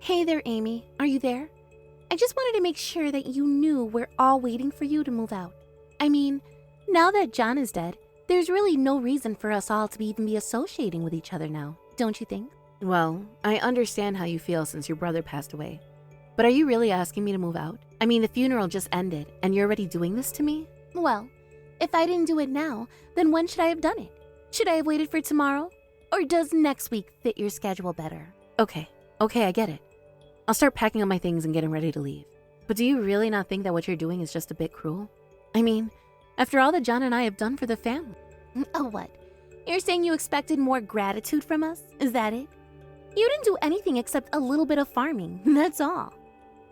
Hey there, Amy. Are you there? I just wanted to make sure that you knew we're all waiting for you to move out. I mean, now that John is dead, there's really no reason for us all to even be associating with each other now, don't you think? Well, I understand how you feel since your brother passed away. But are you really asking me to move out? I mean, the funeral just ended, and you're already doing this to me? Well, if I didn't do it now, then when should I have done it? Should I have waited for tomorrow? Or does next week fit your schedule better? Okay, I get it. I'll start packing up my things and getting ready to leave. But do you really not think that what you're doing is just a bit cruel? I mean, after all that John and I have done for the family. Oh, what? You're saying you expected more gratitude from us? Is that it? You didn't do anything except a little bit of farming, that's all.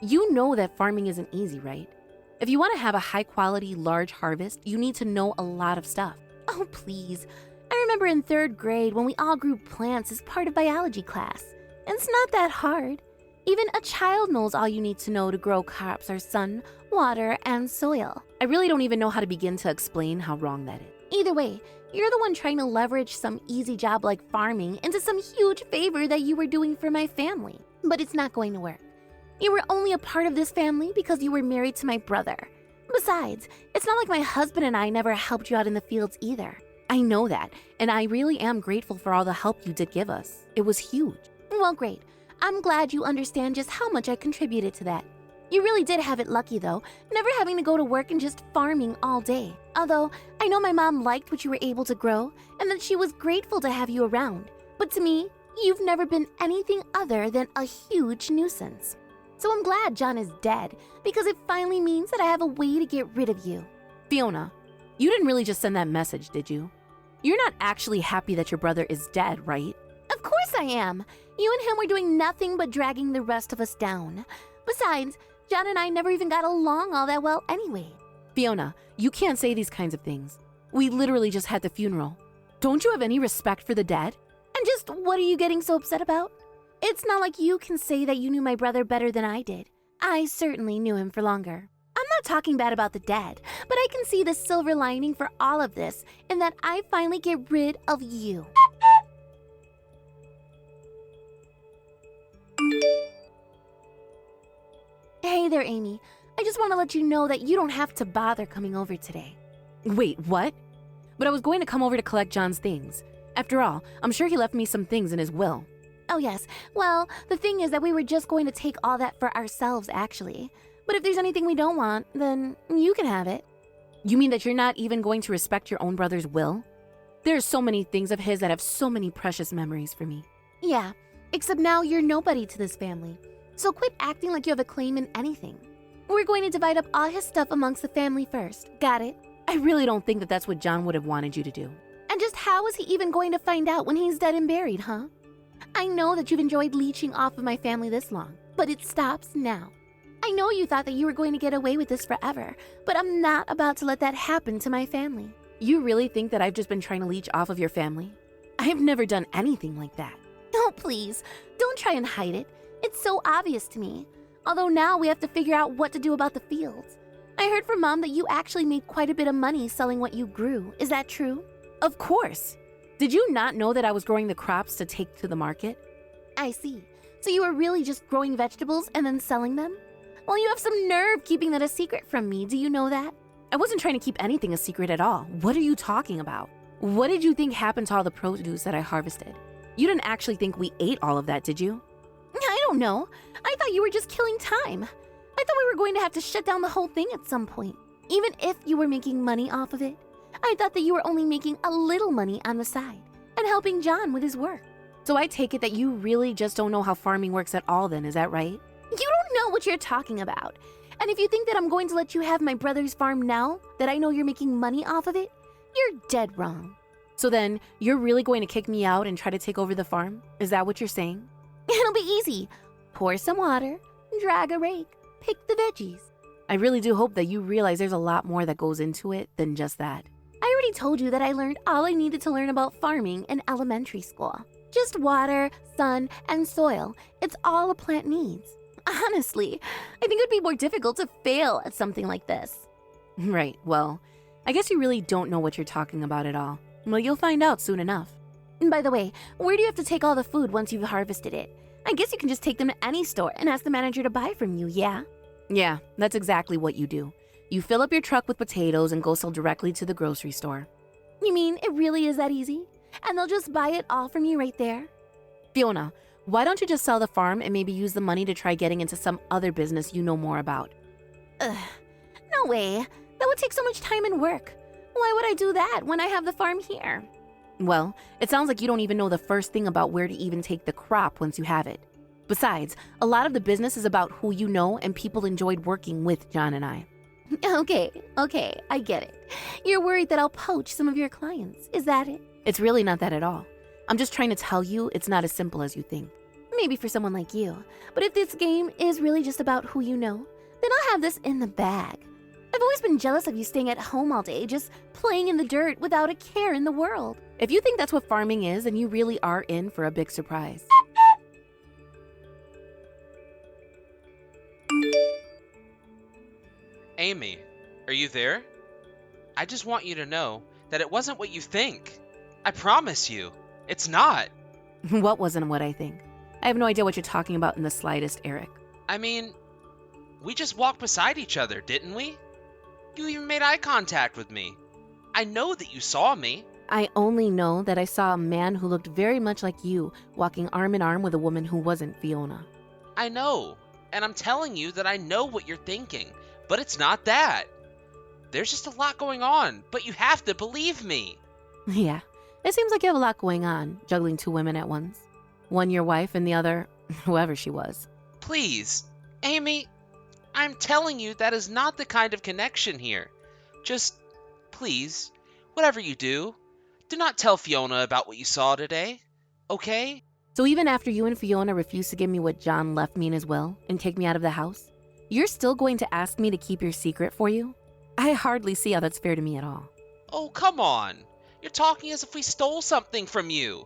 You know that farming isn't easy, right? If you want to have a high-quality, large harvest, you need to know a lot of stuff. Oh, please. I remember in 3rd grade when we all grew plants as part of biology class. It's not that hard. Even a child knows all you need to know to grow crops are sun, water, and soil. I really don't even know how to begin to explain how wrong that is. Either way, you're the one trying to leverage some easy job like farming into some huge favor that you were doing for my family. But it's not going to work. You were only a part of this family because you were married to my brother. Besides, it's not like my husband and I never helped you out in the fields either. I know that, and I really am grateful for all the help you did give us. It was huge. Well, great. I'm glad you understand just how much I contributed to that. You really did have it lucky, though, never having to go to work and just farming all day. Although, I know my mom liked what you were able to grow, and that she was grateful to have you around. But to me, you've never been anything other than a huge nuisance. So I'm glad John is dead, because it finally means that I have a way to get rid of you. Fiona, you didn't really just send that message, did you? You're not actually happy that your brother is dead, right? Of course I am. You and him were doing nothing but dragging the rest of us down. Besides, John and I never even got along all that well anyway. Fiona, you can't say these kinds of things. We literally just had the funeral. Don't you have any respect for the dead? And just what are you getting so upset about? It's not like you can say that you knew my brother better than I did. I certainly knew him for longer. I'm not talking bad about the dead, but I can see the silver lining for all of this in that I finally get rid of you. Hey there, Amy. I just want to let you know that you don't have to bother coming over today. Wait, what? But I was going to come over to collect John's things. After all, I'm sure he left me some things in his will. Oh yes, well, the thing is that we were just going to take all that for ourselves, actually. But if there's anything we don't want, then you can have it. You mean that you're not even going to respect your own brother's will? There are so many things of his that have so many precious memories for me. Yeah, except now you're nobody to this family. So quit acting like you have a claim in anything. We're going to divide up all his stuff amongst the family first. Got it? I really don't think that that's what John would have wanted you to do. And just how is he even going to find out when he's dead and buried, huh? I know that you've enjoyed leeching off of my family this long, but it stops now. I know you thought that you were going to get away with this forever, but I'm not about to let that happen to my family. You really think that I've just been trying to leech off of your family? I've never done anything like that. Oh, please, don't try and hide it. It's so obvious to me. Although now we have to figure out what to do about the fields. I heard from Mom that you actually made quite a bit of money selling what you grew. Is that true? Of course. Did you not know that I was growing the crops to take to the market? I see. So you were really just growing vegetables and then selling them? Well, you have some nerve keeping that a secret from me. Do you know that? I wasn't trying to keep anything a secret at all. What are you talking about? What did you think happened to all the produce that I harvested? You didn't actually think we ate all of that, did you? I don't know. I thought you were just killing time. I thought we were going to have to shut down the whole thing at some point. Even if you were making money off of it, I thought that you were only making a little money on the side and helping John with his work. So I take it that you really just don't know how farming works at all then, is that right? You don't know what you're talking about. And if you think that I'm going to let you have my brother's farm now, that I know you're making money off of it, you're dead wrong. So then, you're really going to kick me out and try to take over the farm? Is that what you're saying? It'll be easy. Pour some water, drag a rake, pick the veggies. I really do hope that you realize there's a lot more that goes into it than just that. I already told you that I learned all I needed to learn about farming in elementary school. Just water, sun, and soil. It's all a plant needs. Honestly, I think it would be more difficult to fail at something like this. Right, well, I guess you really don't know what you're talking about at all. Well, you'll find out soon enough. And by the way, where do you have to take all the food once you've harvested it? I guess you can just take them to any store and ask the manager to buy from you, yeah? Yeah, that's exactly what you do. You fill up your truck with potatoes and go sell directly to the grocery store. You mean it really is that easy? And they'll just buy it all from you right there? Fiona, why don't you just sell the farm and maybe use the money to try getting into some other business you know more about? No way. That would take so much time and work. Why would I do that when I have the farm here? Well, it sounds like you don't even know the first thing about where to even take the crop once you have it. Besides, a lot of the business is about who you know, and people enjoyed working with John and I. Okay, I get it. You're worried that I'll poach some of your clients, is that it? It's really not that at all. I'm just trying to tell you it's not as simple as you think. Maybe for someone like you. But if this game is really just about who you know, then I'll have this in the bag. I've always been jealous of you staying at home all day, just playing in the dirt without a care in the world. If you think that's what farming is, then you really are in for a big surprise. Amy, are you there? I just want you to know that it wasn't what you think. I promise you, it's not. What wasn't what I think? I have no idea what you're talking about in the slightest, Eric. I mean, we just walked beside each other, didn't we? You even made eye contact with me. I know that you saw me. I only know that I saw a man who looked very much like you walking arm in arm with a woman who wasn't Fiona. I know, and I'm telling you that I know what you're thinking, but it's not that. There's just a lot going on, but you have to believe me. Yeah, it seems like you have a lot going on, juggling two women at once. One your wife and the other, whoever she was. Please, Amy, I'm telling you that is not the kind of connection here. Just, please, whatever you do not tell Fiona about what you saw today, okay? So even after you and Fiona refused to give me what John left me in his will and kick me out of the house, you're still going to ask me to keep your secret for you? I hardly see how that's fair to me at all. Oh, come on. You're talking as if we stole something from you.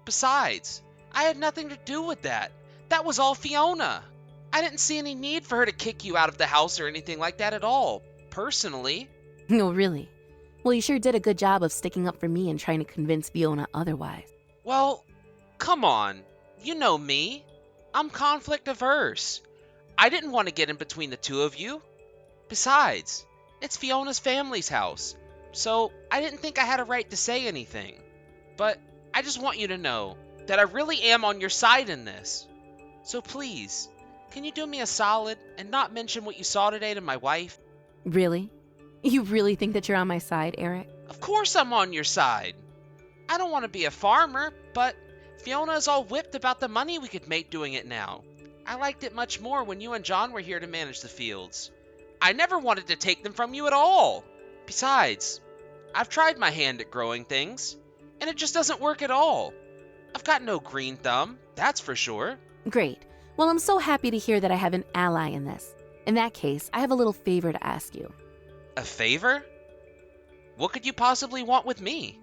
Besides, I had nothing to do with that. That was all Fiona. I didn't see any need for her to kick you out of the house or anything like that at all, personally. No, really? Well, you sure did a good job of sticking up for me and trying to convince Fiona otherwise. Well, come on. You know me. I'm conflict averse. I didn't want to get in between the two of you. Besides, it's Fiona's family's house, so I didn't think I had a right to say anything. But I just want you to know that I really am on your side in this. So please, can you do me a solid and not mention what you saw today to my wife? Really? You really think that you're on my side, Eric? Of course I'm on your side. I don't want to be a farmer, but Fiona is all whipped about the money we could make doing it now. I liked it much more when you and John were here to manage the fields. I never wanted to take them from you at all. Besides, I've tried my hand at growing things, and it just doesn't work at all. I've got no green thumb, that's for sure. Great. Well, I'm so happy to hear that I have an ally in this. In that case, I have a little favor to ask you. A favor? What could you possibly want with me?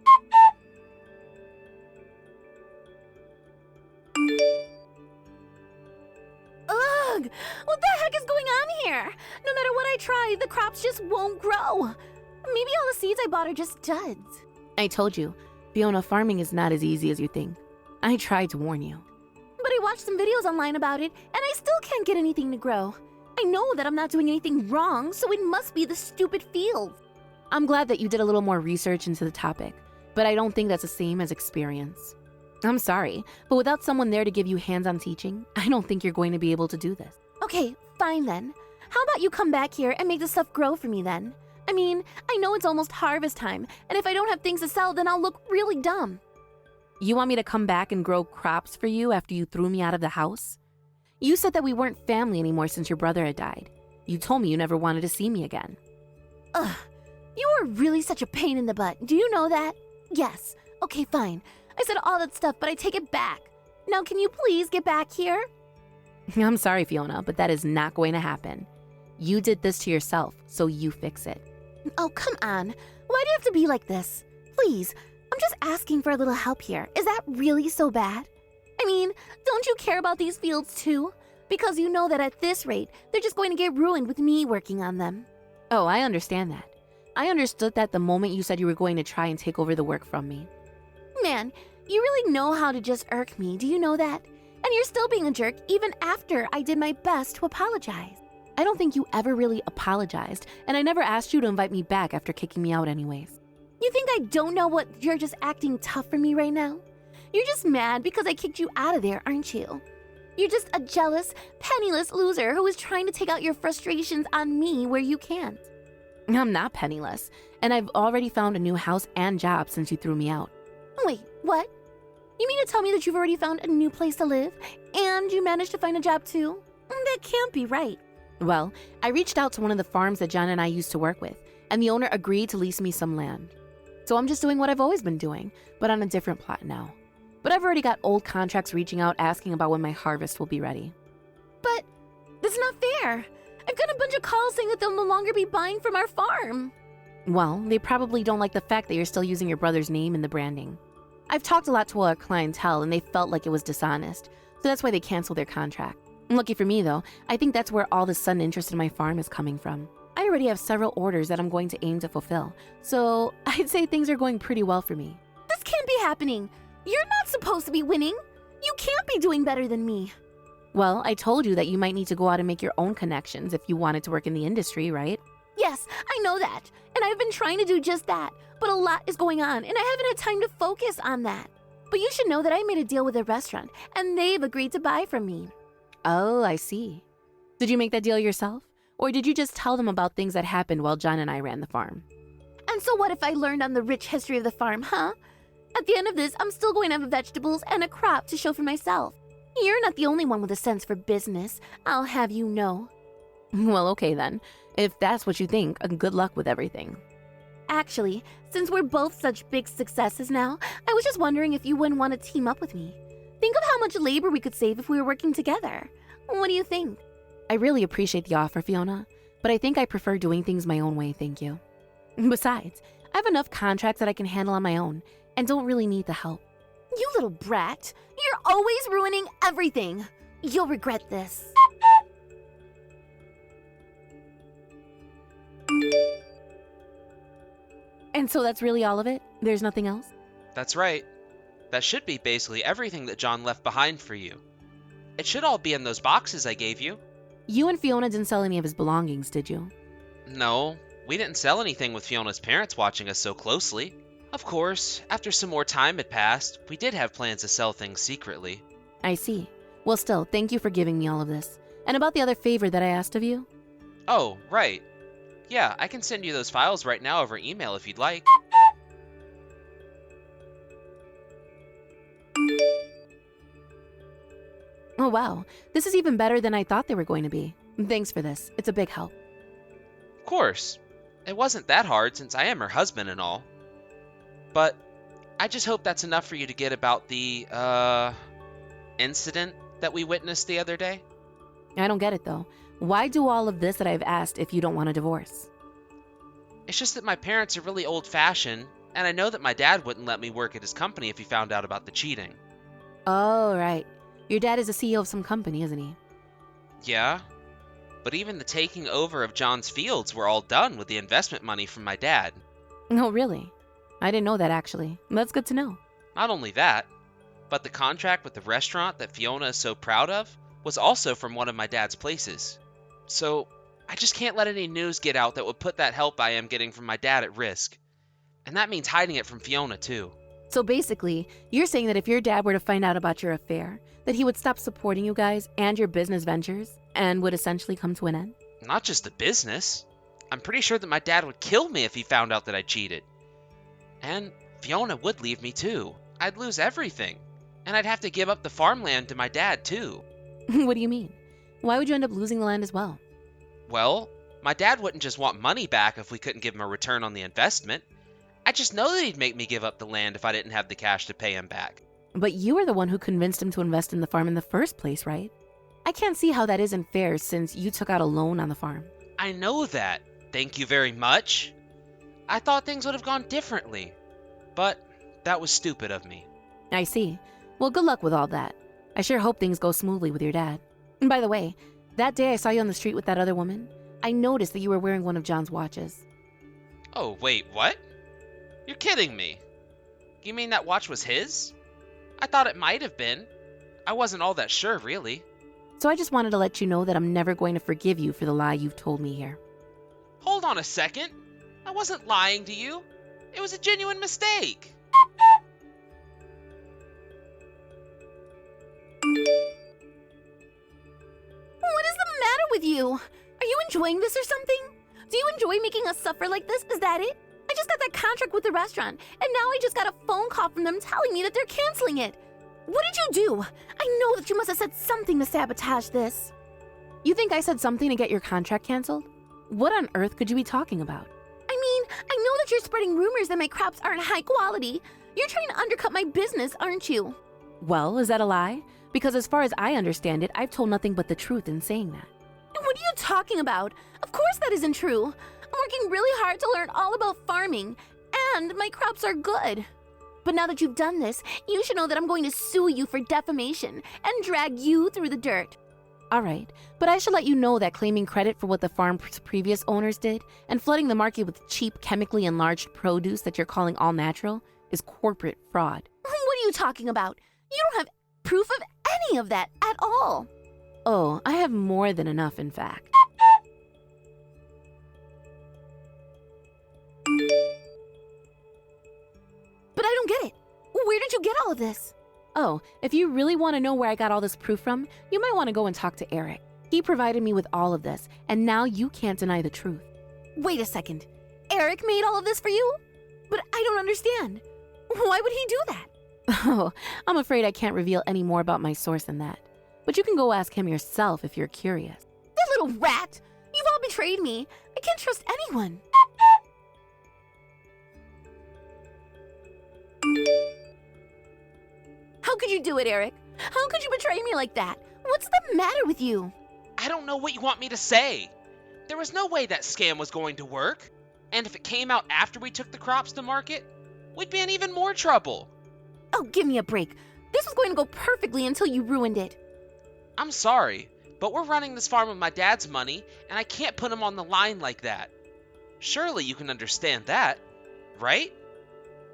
Ugh! What the heck is going on here? No matter what I try, the crops just won't grow. Maybe all the seeds I bought are just duds. I told you, Fiona, farming is not as easy as you think. I tried to warn you. But I watched some videos online about it, and I still can't get anything to grow. I know that I'm not doing anything wrong, so it must be the stupid fields. I'm glad that you did a little more research into the topic, but I don't think that's the same as experience. I'm sorry, but without someone there to give you hands-on teaching, I don't think you're going to be able to do this. Okay, fine then. How about you come back here and make the stuff grow for me then? I mean, I know it's almost harvest time, and if I don't have things to sell, then I'll look really dumb. You want me to come back and grow crops for you after you threw me out of the house? You said that we weren't family anymore since your brother had died. You told me you never wanted to see me again. Ugh, you are really such a pain in the butt. Do you know that? Yes. Okay, fine. I said all that stuff, but I take it back. Now can you please get back here? I'm sorry, Fiona, but that is not going to happen. You did this to yourself, so you fix it. Oh, come on. Why do you have to be like this? Please, I'm just asking for a little help here. Is that really so bad? I mean, don't you care about these fields too? Because you know that at this rate, they're just going to get ruined with me working on them. Oh, I understand that. I understood that the moment you said you were going to try and take over the work from me. Man, you really know how to just irk me. Do you know that? And you're still being a jerk even after I did my best to apologize. I don't think you ever really apologized, and I never asked you to invite me back after kicking me out anyways. You think I don't know what you're just acting tough for me right now? You're just mad because I kicked you out of there, aren't you? You're just a jealous, penniless loser who is trying to take out your frustrations on me where you can't. I'm not penniless, and I've already found a new house and job since you threw me out. Wait, what? You mean to tell me that you've already found a new place to live and you managed to find a job too? That can't be right. Well, I reached out to one of the farms that John and I used to work with, and the owner agreed to lease me some land. So I'm just doing what I've always been doing, but on a different plot now. But I've already got old contracts reaching out asking about when my harvest will be ready. But that's not fair. I've got a bunch of calls saying that they'll no longer be buying from our farm. Well, they probably don't like the fact that you're still using your brother's name in the branding. I've talked a lot to our clientele and they felt like it was dishonest, so that's why they canceled their contract. Lucky for me though, I think that's where all the sudden interest in my farm is coming from. I already have several orders that I'm going to aim to fulfill, so I'd say things are going pretty well for me. This can't be happening. You're not supposed to be winning. You can't be doing better than me. Well, I told you that you might need to go out and make your own connections if you wanted to work in the industry, right? Yes, I know that. And I've been trying to do just that. But a lot is going on, and I haven't had time to focus on that. But you should know that I made a deal with a restaurant, and they've agreed to buy from me. Oh, I see. Did you make that deal yourself? Or did you just tell them about things that happened while John and I ran the farm? And so what if I learned on the rich history of the farm, huh? At the end of this, I'm still going to have vegetables and a crop to show for myself. You're not the only one with a sense for business, I'll have you know. Well, okay then. If that's what you think, good luck with everything. Actually, since we're both such big successes now, I was just wondering if you wouldn't want to team up with me. Think of how much labor we could save if we were working together. What do you think? I really appreciate the offer, Fiona, but I think I prefer doing things my own way, thank you. Besides, I have enough contracts that I can handle on my own and don't really need the help. You little brat. You're always ruining everything. You'll regret this. And so that's really all of it? There's nothing else? That's right. That should be basically everything that John left behind for you. It should all be in those boxes I gave you. You and Fiona didn't sell any of his belongings, did you? No, we didn't sell anything with Fiona's parents watching us so closely. Of course, after some more time had passed, we did have plans to sell things secretly. I see. Well, still, thank you for giving me all of this. And about the other favor that I asked of you? Oh, right. Yeah, I can send you those files right now over email if you'd like. Oh, wow. This is even better than I thought they were going to be. Thanks for this. It's a big help. Of course. It wasn't that hard since I am her husband and all. But I just hope that's enough for you to get about the, incident that we witnessed the other day. I don't get it, though. Why do all of this that I've asked if you don't want a divorce? It's just that my parents are really old-fashioned, and I know that my dad wouldn't let me work at his company if he found out about the cheating. Oh, right. Your dad is the CEO of some company, isn't he? Yeah, but even the taking over of John's fields were all done with the investment money from my dad. Oh, really? I didn't know that, actually. That's good to know. Not only that, but the contract with the restaurant that Fiona is so proud of was also from one of my dad's places. So, I just can't let any news get out that would put that help I am getting from my dad at risk. And that means hiding it from Fiona, too. So basically, you're saying that if your dad were to find out about your affair, that he would stop supporting you guys and your business ventures and would essentially come to an end? Not just the business. I'm pretty sure that my dad would kill me if he found out that I cheated. And Fiona would leave me, too. I'd lose everything. And I'd have to give up the farmland to my dad, too. What do you mean? Why would you end up losing the land as well? Well, my dad wouldn't just want money back if we couldn't give him a return on the investment. I just know that he'd make me give up the land if I didn't have the cash to pay him back. But you were the one who convinced him to invest in the farm in the first place, right? I can't see how that isn't fair since you took out a loan on the farm. I know that. Thank you very much. I thought things would have gone differently. But that was stupid of me. I see. Well, good luck with all that. I sure hope things go smoothly with your dad. And by the way, that day I saw you on the street with that other woman, I noticed that you were wearing one of John's watches. Oh, wait, what? You're kidding me. You mean that watch was his? I thought it might have been. I wasn't all that sure, really. So I just wanted to let you know that I'm never going to forgive you for the lie you've told me here. Hold on a second. I wasn't lying to you. It was a genuine mistake. What is the matter with you? Are you enjoying this or something? Do you enjoy making us suffer like this? Is that it? I just got that contract with the restaurant, and now I just got a phone call from them telling me that they're canceling it. What did you do? I know that you must have said something to sabotage this. You think I said something to get your contract canceled? What on earth could you be talking about? I mean, I know that you're spreading rumors that my crops aren't high quality. You're trying to undercut my business, aren't you? Well, is that a lie? Because as far as I understand it, I've told nothing but the truth in saying that. What are you talking about? Of course that isn't true. I'm working really hard to learn all about farming, and my crops are good. But now that you've done this, you should know that I'm going to sue you for defamation and drag you through the dirt. All right, but I should let you know that claiming credit for what the farm's previous owners did and flooding the market with cheap, chemically enlarged produce that you're calling all natural is corporate fraud. What are you talking about? You don't have proof of any of that at all. Oh, I have more than enough, in fact. But I don't get it. Where did you get all of this? Oh, if you really want to know where I got all this proof from, you might want to go and talk to Eric. He provided me with all of this, and now you can't deny the truth. Wait a second. Eric made all of this for you? But I don't understand. Why would he do that? Oh, I'm afraid I can't reveal any more about my source than that. But you can go ask him yourself if you're curious. That little rat! You've all betrayed me. I can't trust anyone. How could you do it, Eric? How could you betray me like that? What's the matter with you? I don't know what you want me to say. There was no way that scam was going to work. And if it came out after we took the crops to market, we'd be in even more trouble. Oh, give me a break. This was going to go perfectly until you ruined it. I'm sorry, but we're running this farm with my dad's money, and I can't put him on the line like that. Surely you can understand that, right?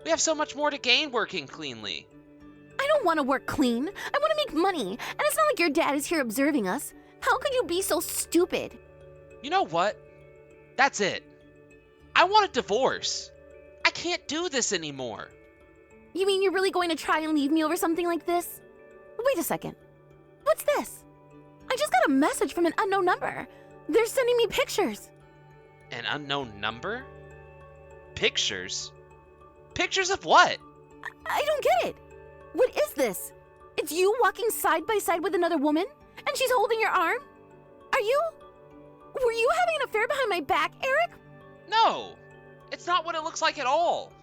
We have so much more to gain working cleanly. I don't want to work clean. I want to make money, and it's not like your dad is here observing us. How could you be so stupid? You know what? That's it. I want a divorce. I can't do this anymore. You mean you're really going to try and leave me over something like this? Wait a second. What's this? I just got a message from an unknown number. They're sending me pictures. An unknown number? Pictures? Pictures of what? I don't get it. What is this? It's you walking side by side with another woman? And she's holding your arm? Were you having an affair behind my back, Eric? No, it's not what it looks like at all.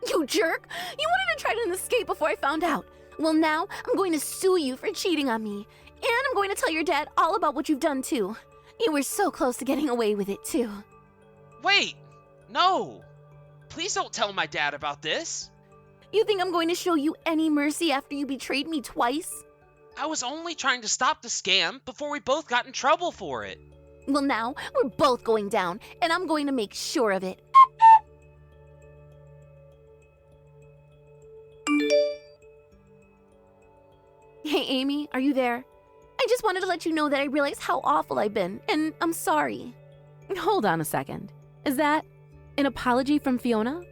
You jerk! You wanted to try to escape before I found out. Well, now I'm going to sue you for cheating on me. And I'm going to tell your dad all about what you've done, too. You were so close to getting away with it, too. Wait, no. Please don't tell my dad about this. You think I'm going to show you any mercy after you betrayed me twice? I was only trying to stop the scam before we both got in trouble for it. Well, now we're both going down, and I'm going to make sure of it. Hey, Amy, are you there? I just wanted to let you know that I realize how awful I've been, and I'm sorry. Hold on a second. Is that an apology from Fiona?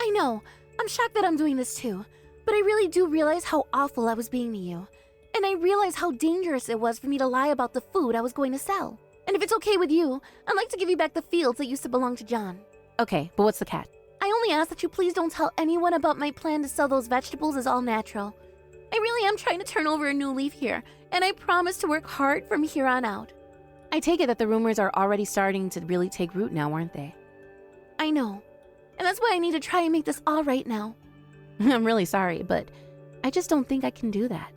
I know. I'm shocked that I'm doing this too, but I really do realize how awful I was being to you. And I realize how dangerous it was for me to lie about the food I was going to sell. And if it's okay with you, I'd like to give you back the fields that used to belong to John. Okay, but what's the catch? I only ask that you please don't tell anyone about my plan to sell those vegetables as all natural. I really am trying to turn over a new leaf here, and I promise to work hard from here on out. I take it that the rumors are already starting to really take root now, aren't they? I know. And that's why I need to try and make this all right now. I'm really sorry, but I just don't think I can do that.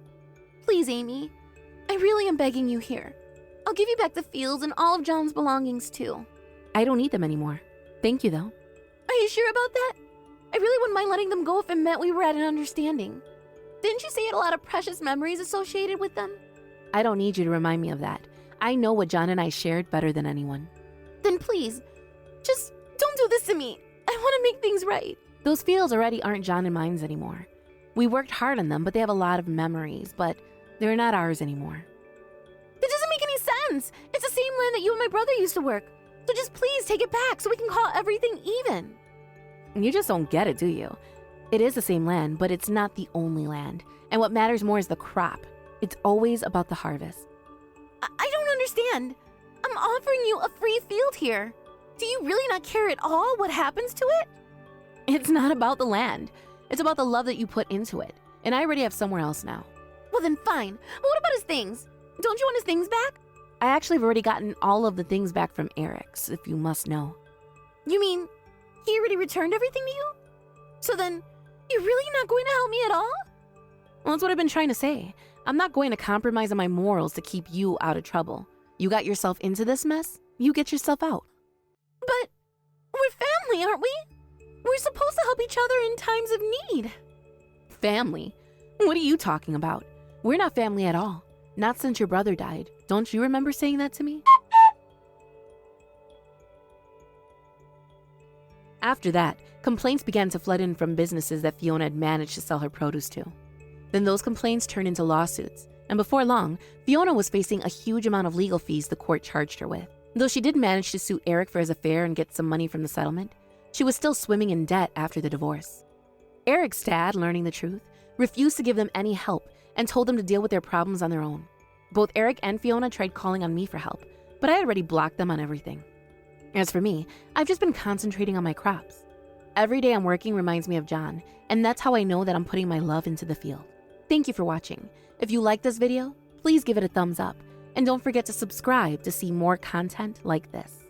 Please, Amy. I really am begging you here. I'll give you back the fields and all of John's belongings, too. I don't need them anymore. Thank you, though. Are you sure about that? I really wouldn't mind letting them go if it meant we were at an understanding. Didn't you say you had a lot of precious memories associated with them? I don't need you to remind me of that. I know what John and I shared better than anyone. Then please, just don't do this to me. I want to make things right. Those fields already aren't John and mine's anymore. We worked hard on them, but they have a lot of memories, but they're not ours anymore. That doesn't make any sense. It's the same land that you and my brother used to work. So just please take it back so we can call everything even. You just don't get it, do you? It is the same land, but it's not the only land. And what matters more is the crop. It's always about the harvest. I don't understand. I'm offering you a free field here. Do you really not care at all what happens to it? It's not about the land. It's about the love that you put into it. And I already have somewhere else now. Well then fine. But what about his things? Don't you want his things back? I actually have already gotten all of the things back from Eric's, if you must know. You mean he already returned everything to you? So then, you're really not going to help me at all? Well, that's what I've been trying to say. I'm not going to compromise on my morals to keep you out of trouble. You got yourself into this mess, you get yourself out. But we're family, aren't we? We're supposed to help each other in times of need. Family? What are you talking about? We're not family at all. Not since your brother died. Don't you remember saying that to me? After that, complaints began to flood in from businesses that Fiona had managed to sell her produce to. Then those complaints turned into lawsuits, and before long, Fiona was facing a huge amount of legal fees the court charged her with. Though she did manage to sue Eric for his affair and get some money from the settlement, she was still swimming in debt after the divorce. Eric's dad, learning the truth, refused to give them any help and told them to deal with their problems on their own. Both Eric and Fiona tried calling on me for help, but I had already blocked them on everything. As for me, I've just been concentrating on my crops. Every day I'm working reminds me of John, and that's how I know that I'm putting my love into the field. Thank you for watching. If you like this video, please give it a thumbs up, and don't forget to subscribe to see more content like this.